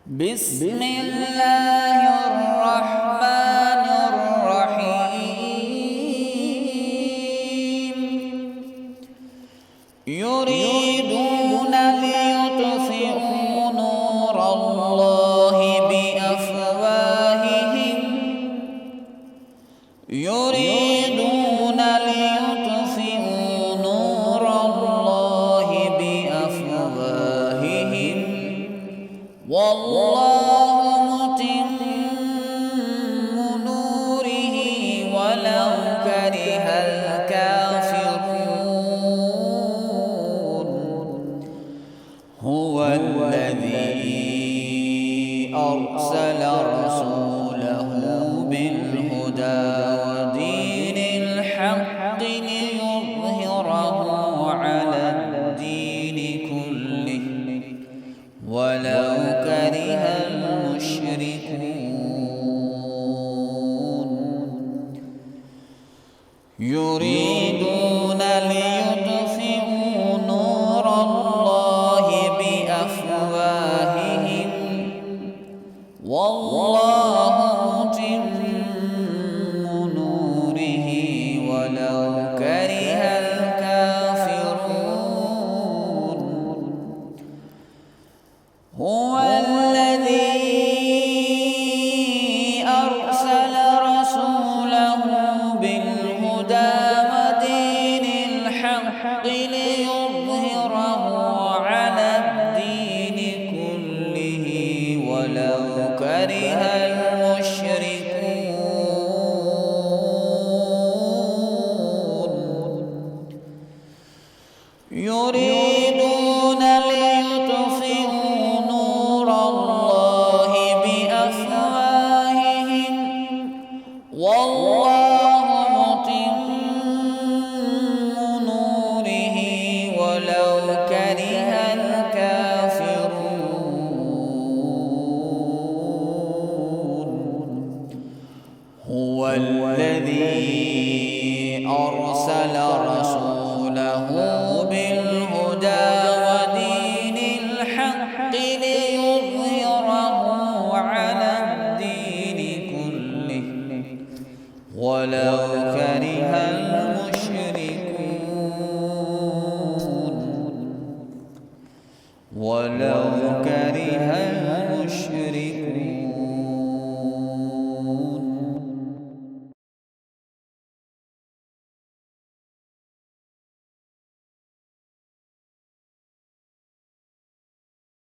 بسم الله الرحمن الرحيم يريدون ليطفئوا نور الله بأفواههم يريدون ليطفئوا نور الله بأفواههم والله متم نوره ولو كره الكافرون هو الذي أرسل رسوله بالهدى ودين الحق ليظهره على الدين كله ولو كره المشركون يريدون ليطفئوا نور الله بأفواههم والله متم نوره ولو كره الكافرون هو الذي أرسل رسوله بالهدى ودين الحق ليظهره على الدين كله ولو كره المشركون يريدون ليطفئوا نور الله بأفواههم والله متم نوره ولو كره الكافرون هو الذي أرسل رسوله بالهدى ودين الحق ليظهره على الدين كله ولو كره المشركون ولو كره المشركون